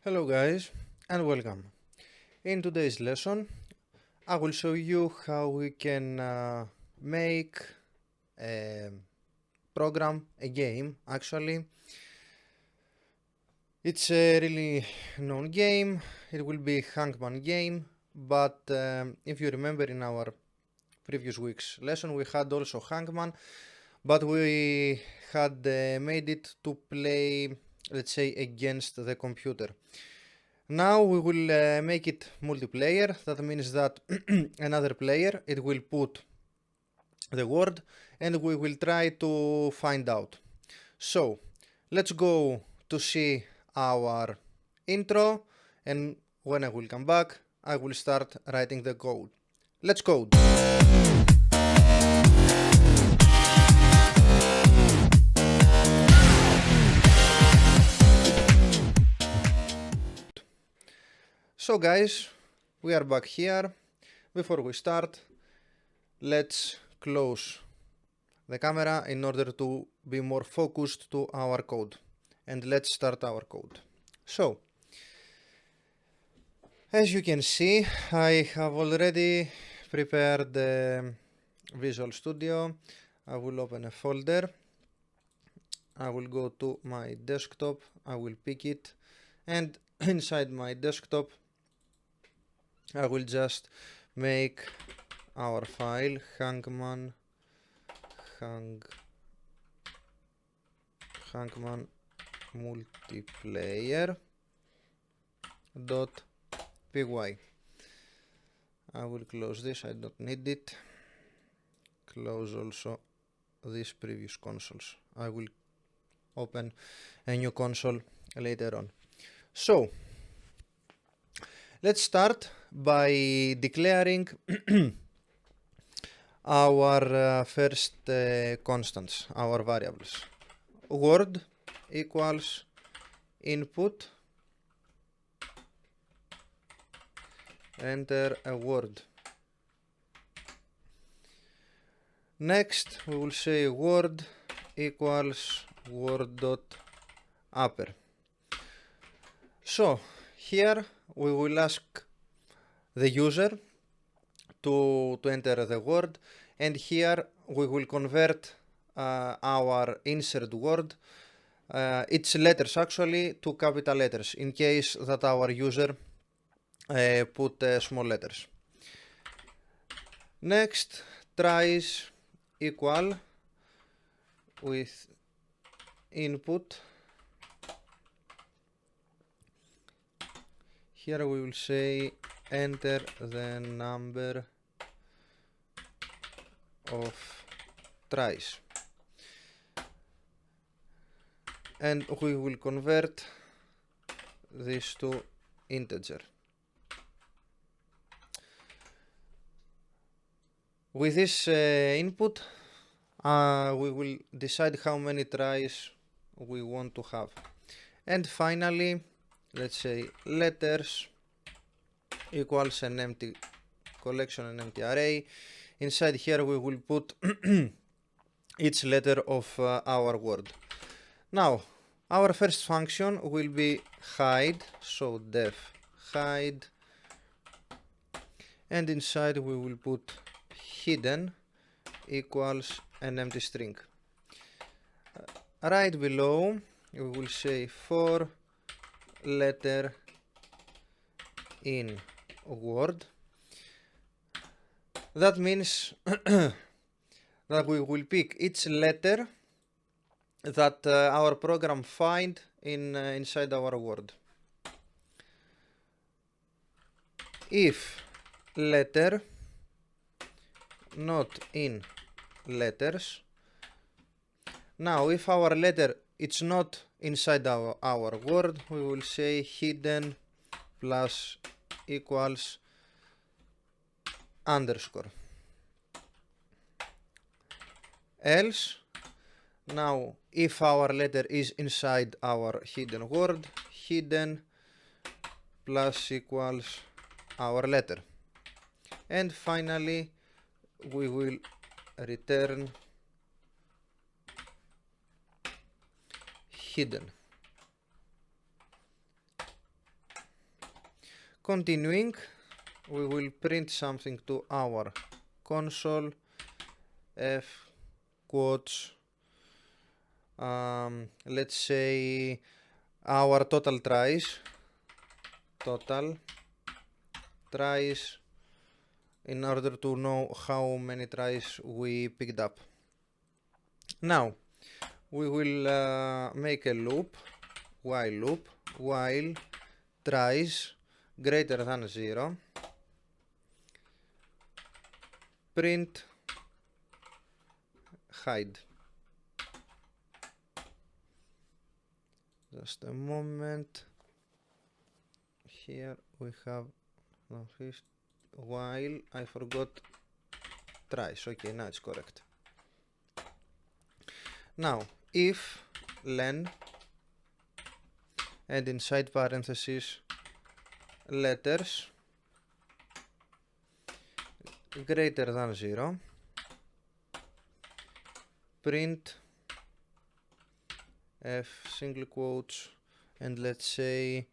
Hello guys and welcome. In today's lesson I will show you how we can make a program, a game actually. It's a really known game, it will be Hangman game, but if you remember in our previous week's lesson we had also Hangman, but we had made it to play, let's say, against the computer. Now we will make it multiplayer. That means that another player, it will put the word and we will try to find out. So let's go to see our intro, and when I will come back I will start writing the code. Let's code. So guys, we are back here. Before we start, let's close the camera in order to be more focused to our code. And let's start our code. So, as you can see, I have already prepared the Visual Studio. I will open a folder. I will go to my desktop. I will pick it. And inside my desktop, I will just make our file Hangman multiplayer .py. I will close this, I don't need it. Close also these previous consoles. I will open a new console later on. So let's start by declaring our first constants, our variables. Word equals input, enter a word. Next we will say word equals word.upper. So here we will ask the user to enter the word, and here we will convert our insert word, its letters actually, to capital letters in case that our user put small letters. Next, tries equal with input. Here we will say enter the number of tries, and we will convert this to integer. With this input we will decide how many tries we want to have. And finally, let's say letters equals an empty collection, an empty array. Inside here we will put each letter of our word. Now our first function will be hide, so def hide, and inside we will put hidden equals an empty string. Right below we will say for letter in word. That means that we will pick each letter that our program find inside our word. If letter not in letters. Now if our letter it's not inside our word, we will say hidden plus equals underscore. Else, now if our letter is inside our hidden word, hidden plus equals our letter. And finally we will return hidden. Continuing, we will print something to our console, f quotes, let's say our total tries, in order to know how many tries we picked up. Now we will make a loop, while tries greater than 0, print hide. Just a moment. Here we have while I forgot tries. Okay, now it's correct. Now if len and inside parentheses letters greater than 0, print f single quotes and let's say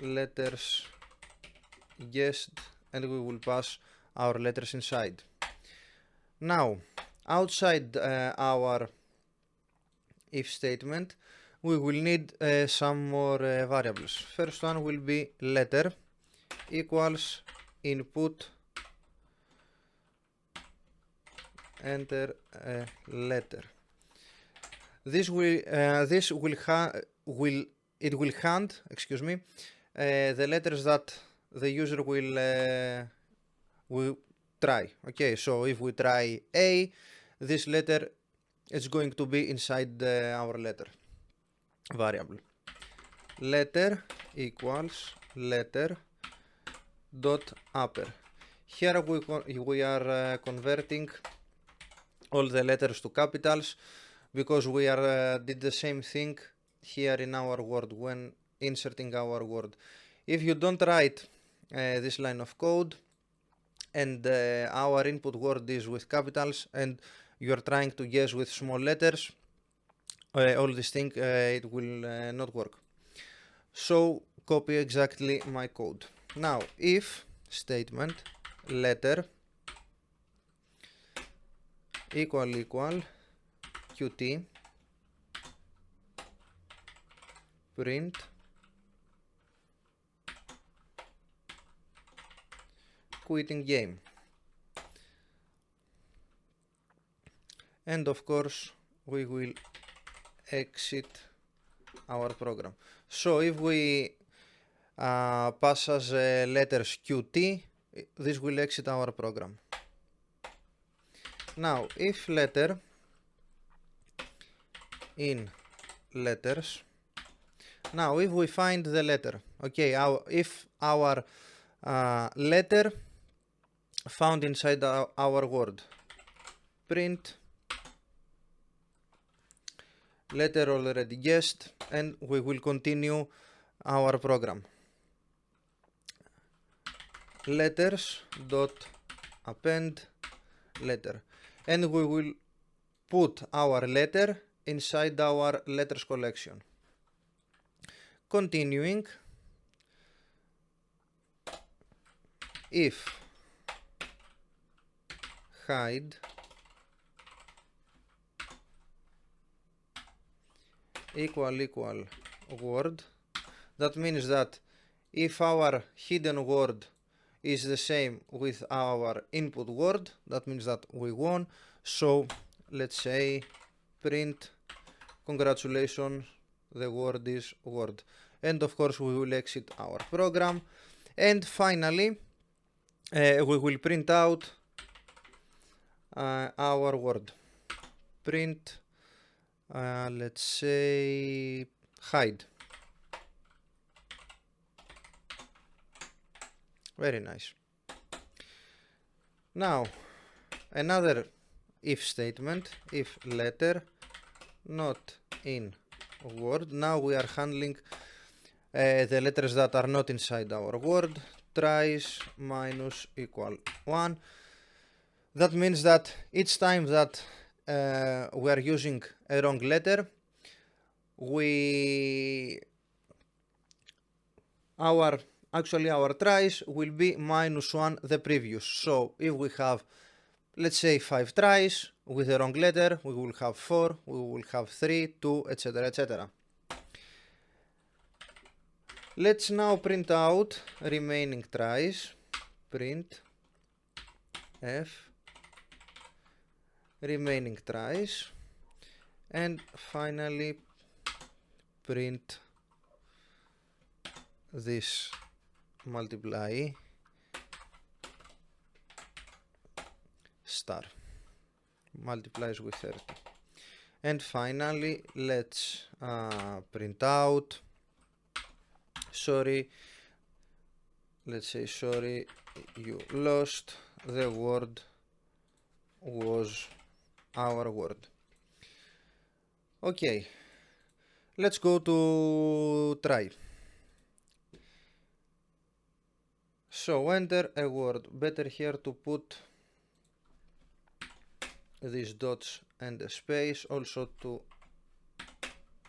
letters guessed, and we will pass our letters inside. Now outside our if statement we will need some more variables. First one will be letter equals input enter letter. This will hand the letters that the user will try. Okay, so if we try A, this letter is going to be inside our letter variable. Letter equals letter dot upper. Here we are converting all the letters to capitals because we did the same thing here in our word when inserting our word. If you don't write this line of code and our input word is with capitals and you are trying to guess with small letters, all these things it will not work. So copy exactly my code. Now if statement letter equal qt print quitting game, and of course we will exit our program. So if we pass as letters qt, this will exit our program. Now if letter in letters, now if we find the letter, okay, if our letter found inside our word, print letter already guessed, and we will continue our program. Letters dot append letter, and we will put our letter inside our letters collection. Continuing, if hide equal word, that means that if our hidden word is the same with our input word, that means that we won. So let's say print congratulations, the word is word, and of course we will exit our program. And finally we will print out our word. Print let's say hide. Very nice. Now another if statement, if letter not in word. Now we are handling the letters that are not inside our word. Tries minus equal 1. That means that each time that we are using a wrong letter, we our tries will be -1 the previous. So if we have, let's say, 5 tries with the wrong letter, we will have 4, we will have 3, 2, etc, etc. Let's now print out remaining tries. Print f remaining tries, and finally print this multiply star multiplies with 30. And finally let's print out, let's say sorry you lost, the word was our word. Okay, let's go to try. So enter a word. Better here to put these dots and a space, also to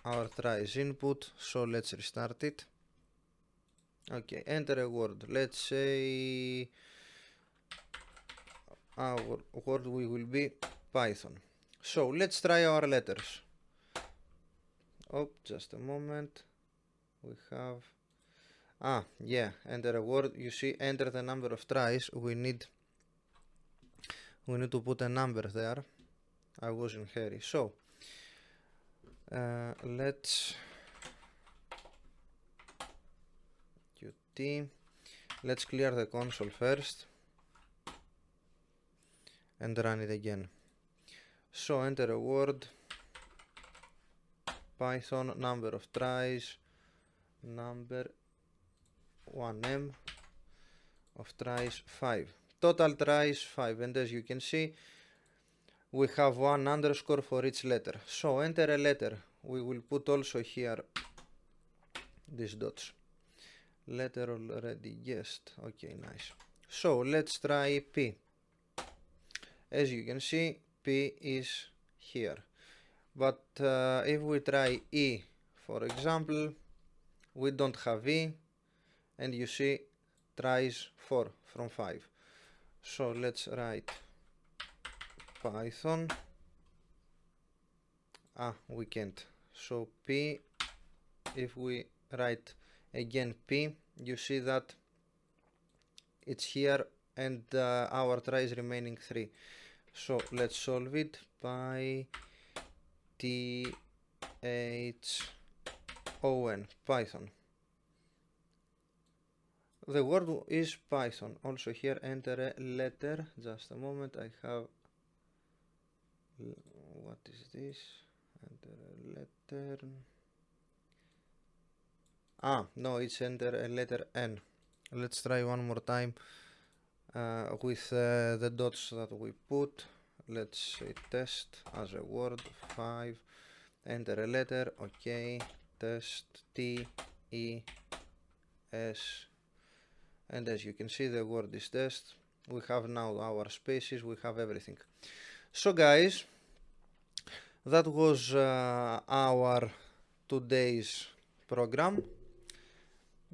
our tries input. So let's restart it. Okay, enter a word. Let's say our word will be Python. So let's try our letters. Oh, just a moment. We have enter a word. You see, enter the number of tries. We need to put a number there. I was in hurry. So let's qt. Let's clear the console first and run it again. So enter a word, Python, number of tries, number 1m of tries 5, total tries 5, and as you can see we have 1 underscore for each letter. So enter a letter. We will put also here these dots. Letter already guessed. Okay, nice. So let's try P. As you can see, P is here. But if we try E, for example, we don't have E, and you see tries 4 from 5. So let's write Python. We can't. So P, if we write again P, you see that it's here, and our try is remaining 3. So let's solve it by THON, Python. The word is Python. Also here enter a letter. Just a moment, I have, what is this? Enter a letter. No, it's enter a letter N. Let's try one more time with the dots that we put. Let's say test as a word, 5, enter a letter, okay, test, T, E, S, and as you can see the word is test. We have now our spaces, we have everything. So guys, that was our today's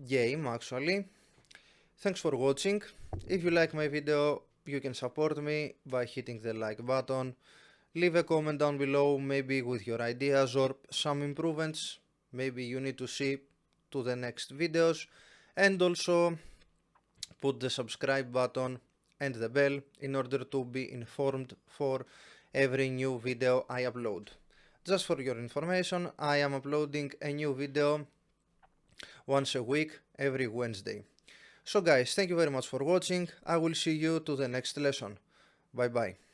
game actually. Thanks for watching. If you like my video, you can support me by hitting the like button. Leave a comment down below, maybe with your ideas or some improvements maybe you need to see to the next videos, and also put the subscribe button and the bell in order to be informed for every new video I upload. Just for your information, I am uploading a new video once a week, every Wednesday. So guys, thank you very much for watching. I will see you to the next lesson. Bye bye.